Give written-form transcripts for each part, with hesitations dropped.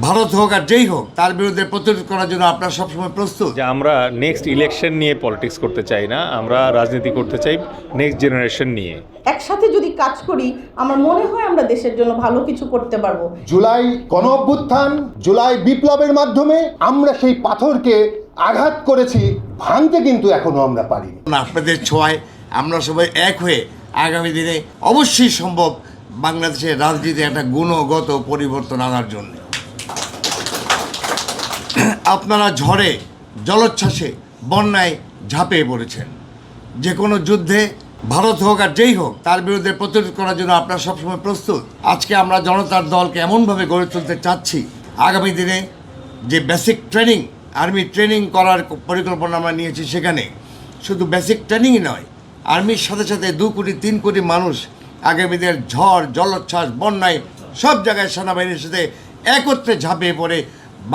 ভারত হোক আর যেই হোক তার বিরুদ্ধে প্রতিরোধ করার জন্য আপনারা সবসময় প্রস্তুত। যে আমরা নেক্সট ইলেকশন নিয়ে পলিটিক্স করতে চাই না, আমরা রাজনীতি করতে চাই নেক্সট জেনারেশন নিয়ে। একসাথে যদি কাজ করি আমার মনে হয় আমরা দেশের জন্য ভালো কিছু করতে পারবো। জুলাই গণ অভ্যুত্থান, জুলাই বিপ্লবের মাধ্যমে আমরা সেই পাথরকে আঘাত করেছি, ভাঙতে কিন্তু এখনো আমরা পারিনি। আপনাদের ছোঁয়ায় আমরা সবাই এক হয়ে আগামী দিনে অবশ্যই সম্ভব বাংলাদেশের রাজনীতি একটা গুণগত পরিবর্তন আনার জন্য। আপনারা ঝড়ে, জলোচ্ছ্বাসে, বন্যায় ঝাঁপিয়ে পড়েছেন। যে কোনো যুদ্ধে ভারত হোক আর যেই হোক তার বিরুদ্ধে প্রতিরোধ করার জন্য আপনারা সবসময় প্রস্তুত। আজকে আমরা জনতার দলকে এমনভাবে গড়ে তুলতে চাচ্ছি, আগামী দিনে যে বেসিক ট্রেনিং, আর্মি ট্রেনিং করার পরিকল্পনা আমরা নিয়েছি, সেখানে শুধু বেসিক ট্রেনিংই নয়, আর্মির সাথে সাথে 2 কোটি 3 কোটি মানুষ আগামী দিনের ঝড়, জলোচ্ছ্বাস, বন্যায় সব জায়গায় সেনাবাহিনীর সাথে একত্রে ঝাঁপিয়ে পড়ে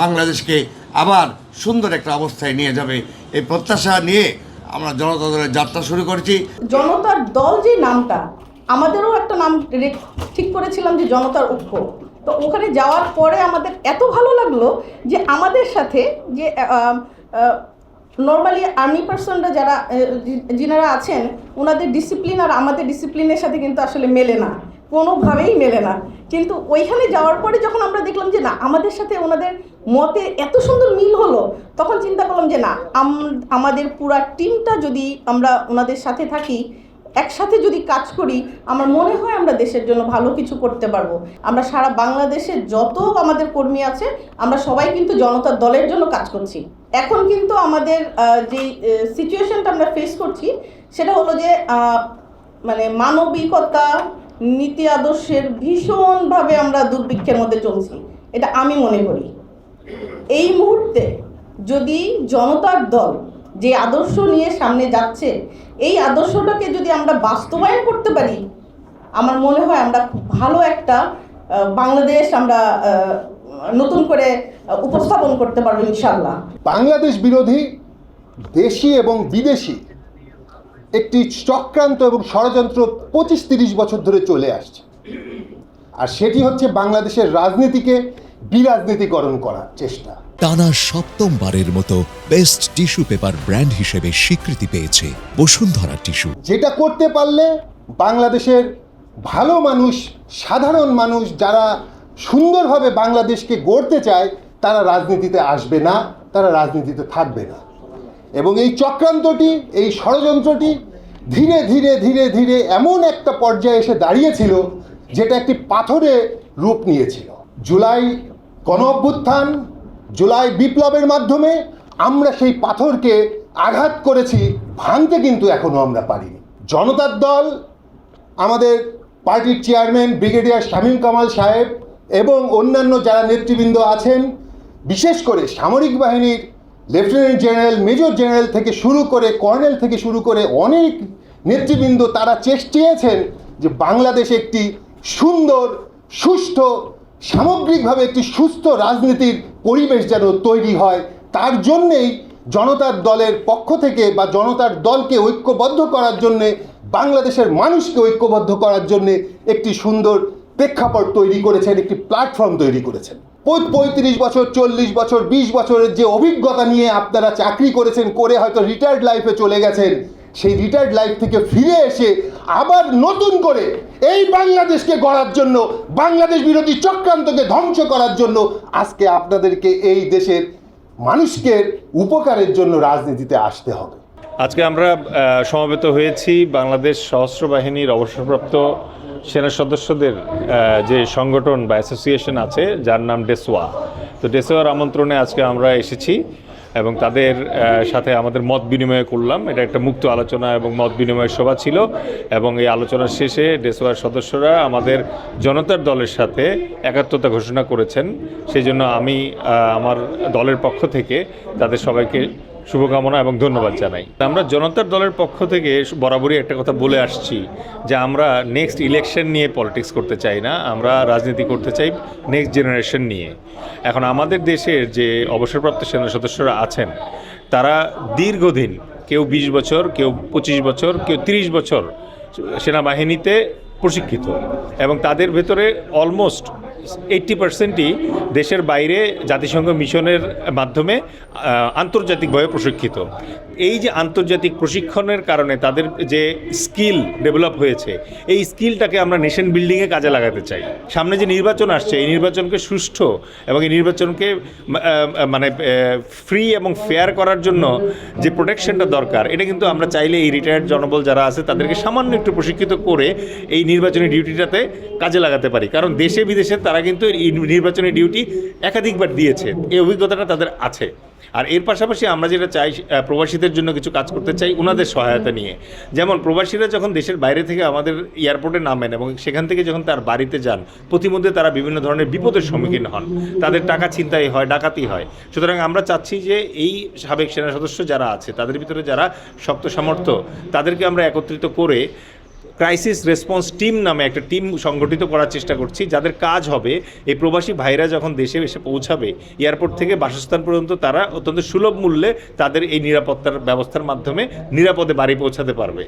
বাংলাদেশকে আবার সুন্দর একটা অবস্থায় নিয়ে যাবে, এই প্রত্যাশা নিয়ে আমরা জনতা দলের যাত্রা শুরু করেছি। জনতার দল যে নামটা, আমাদেরও একটা নাম ঠিক করেছিলাম যে জনতার ঐক্য। তো ওখানে যাওয়ার পরে আমাদের এত ভালো লাগলো যে আমাদের সাথে যে নর্মালি আর্মি পার্সনরা যারা যিনারা আছেন ওনাদের ডিসিপ্লিন আর আমাদের ডিসিপ্লিনের সাথে কিন্তু আসলে মেলে না, কোনোভাবেই মেলে না। কিন্তু ওইখানে যাওয়ার পরে যখন আমরা দেখলাম যে না আমাদের সাথে ওনাদের মতে এত সুন্দর মিল হলো, তখন চিন্তা করলাম যে না আমাদের পুরা টিমটা যদি আমরা ওনাদের সাথে থাকি, একসাথে যদি কাজ করি আমার মনে হয় আমরা দেশের জন্য ভালো কিছু করতে পারবো। আমরা সারা বাংলাদেশে যত আমাদের কর্মী আছে আমরা সবাই কিন্তু জনতার দলের জন্য কাজ করছি। এখন কিন্তু আমাদের যে সিচুয়েশনটা আমরা ফেস করছি সেটা হলো যে মানে মানবিকতা, নীতি আদর্শের ভীষণভাবে আমরা দুর্ভিক্ষের মধ্যে চলছি, এটা আমি মনে করি। এই মুহূর্তে যদি জনতার দল যে আদর্শ নিয়ে সামনে যাচ্ছে, এই আদর্শটাকে যদি আমরা বাস্তবায়ন করতে পারি আমার মনে হয় আমরা খুব ভালো একটা বাংলাদেশ আমরা নতুন করে উপস্থাপন করতে পারবো ইনশাল্লাহ। বাংলাদেশ বিরোধী দেশি এবং বিদেশি একটি চক্রান্ত এবং ষড়যন্ত্র 25-30 বছর ধরে চলে আসছে, আর সেটি হচ্ছে বাংলাদেশের রাজনীতিকে বিরাজনীতিকরণ করার চেষ্টা। টানা 7মবারের মতো বেস্ট টিস্যু পেপার ব্র্যান্ড হিসেবে স্বীকৃতি পেয়েছে বসুন্ধরা টিস্যু। যেটা করতে পারলে বাংলাদেশের ভালো মানুষ, সাধারণ মানুষ যারা সুন্দরভাবে বাংলাদেশকে গড়তে চায় তারা রাজনীতিতে আসবে না, তারা রাজনীতিতে থাকবে না। এবং এই চক্রান্তটি, এই ষড়যন্ত্রটি ধীরে ধীরে ধীরে ধীরে এমন একটা পর্যায়ে এসে দাঁড়িয়েছিল যেটা একটি পাথরে রূপ নিয়েছিল। জুলাই গণ অভ্যুত্থান, জুলাই বিপ্লবের মাধ্যমে আমরা সেই পাথরকে আঘাত করেছি, ভাঙতে কিন্তু এখনো আমরা পারিনি। জনতার দল, আমাদের পার্টির চেয়ারম্যান ব্রিগেডিয়ার শামীম কামাল সাহেব এবং অন্যান্য যারা নেতৃবৃন্দ আছেন, বিশেষ করে সামরিক বাহিনীর লেফটেন্যান্ট জেনারেল, মেজর জেনারেল থেকে শুরু করে কর্নেল থেকে শুরু করে অনেক নেতৃবৃন্দ, তারা চেয়েছেন যে বাংলাদেশে একটি সুন্দর, সুষ্ঠ, সামগ্রিকভাবে একটি সুস্থ রাজনীতির পরিবেশ যেন তৈরি হয়। তার জন্যেই জনতার দলের পক্ষ থেকে বা জনতার দলকে ঐক্যবদ্ধ করার জন্যে, বাংলাদেশের মানুষকে ঐক্যবদ্ধ করার জন্যে একটি সুন্দর প্রেক্ষাপট তৈরি করেছেন, একটি প্ল্যাটফর্ম তৈরি করেছেন। 35 বছর, 40 বছর, 20 বছরের যে অভিজ্ঞতা নিয়ে আপনারা চাকরি করেছেন, করে হয়তো রিটায়ার্ড লাইফে চলে গেছেন, সেই রিটায়ার্ড লাইফ থেকে ফিরে এসে আবার নতুন করে এই বাংলাদেশকে গড়ার জন্য, বাংলাদেশ বিরোধী চক্রান্তকে ধ্বংস করার জন্য আজকে আপনাদেরকে এই দেশের মানুষকে উপকারের জন্য রাজনীতিতে আসতে হবে। আজকে আমরা সমবেত হয়েছি বাংলাদেশ সশস্ত্র বাহিনীর অবসরপ্রাপ্ত সেনা সদস্যদের যে সংগঠন বা অ্যাসোসিয়েশন আছে যার নাম ডেসোয়া। তো ডেসোয়ার আমন্ত্রণে আজকে আমরা এসেছি এবং তাদের সাথে আমাদের মত বিনিময় করলাম। এটা একটা মুক্ত আলোচনা এবং মত বিনিময় সভা ছিল, এবং এই আলোচনার শেষে ডেসোয়ার সদস্যরা আমাদের জনতার দলের সাথে একাত্মতা ঘোষণা করেছেন। সেই জন্য আমি আমার দলের পক্ষ থেকে তাদের সবাইকে শুভকামনা এবং ধন্যবাদ জানাই। আমরা জনতার দলের পক্ষ থেকে বরাবরই একটা কথা বলে আসছি যে আমরা নেক্সট ইলেকশন নিয়ে পলিটিক্স করতে চাই না, আমরা রাজনীতি করতে চাই নেক্সট জেনারেশন নিয়ে। এখন আমাদের দেশের যে অবসরপ্রাপ্ত সেনা সদস্যরা আছেন তারা দীর্ঘদিন, কেউ 20 বছর, কেউ 25 বছর, কেউ 30 বছর সেনাবাহিনীতে প্রশিক্ষিত, এবং তাদের ভেতরে অলমোস্ট 80%ই দেশের বাইরে জাতিসংঘ মিশনের মাধ্যমে আন্তর্জাতিকভাবে প্রশিক্ষিত। এই যে আন্তর্জাতিক প্রশিক্ষণের কারণে তাদের যে স্কিল ডেভেলপ হয়েছে, এই স্কিলটাকে আমরা নেশন বিল্ডিংয়ে কাজে লাগাতে চাই। সামনে যে নির্বাচন আসছে, এই নির্বাচনকে সুষ্ঠু এবং এই নির্বাচনকে মানে ফ্রি এবং ফেয়ার করার জন্য যে প্রোটেকশনটা দরকার, এটা কিন্তু আমরা চাইলে এই রিটায়ার্ড জনবল যারা আছে তাদেরকে সামান্য একটু প্রশিক্ষিত করে এই নির্বাচনী ডিউটিটাতে কাজে লাগাতে পারি। কারণ দেশে বিদেশে তারা কিন্তু এই নির্বাচনী ডিউটি একাধিকবার দিয়েছে, এই অভিজ্ঞতাটা তাদের আছে। আর এর পাশাপাশি আমরা যেটা চাই, প্রবাসীদের জন্য কিছু কাজ করতে চাই ওনাদের সহায়তা নিয়ে। যেমন প্রবাসীরা যখন দেশের বাইরে থেকে আমাদের এয়ারপোর্টে নামেন এবং সেখান থেকে যখন তার বাড়িতে যান, প্রতিমধ্যে তারা বিভিন্ন ধরনের বিপদের সম্মুখীন হন, তাদের টাকা ছিনতাই হয়, ডাকাতি হয়। সুতরাং আমরা চাচ্ছি যে এই সাবেক সেনা সদস্য যারা আছে তাদের ভিতরে যারা শক্ত সামর্থ্য, তাদেরকে আমরা একত্রিত করে ক্রাইসিস রেসপন্স টিম নামে একটা টিম সংগঠিত করার চেষ্টা করছি, যাদের কাজ হবে এই প্রবাসী ভাইরা যখন দেশে এসে পৌঁছাবে, এয়ারপোর্ট থেকে বাসস্থান পর্যন্ত তারা অত্যন্ত সুলভ মূল্যে তাদের এই নিরাপত্তার ব্যবস্থার মাধ্যমে নিরাপদে বাড়ি পৌঁছাতে পারবে।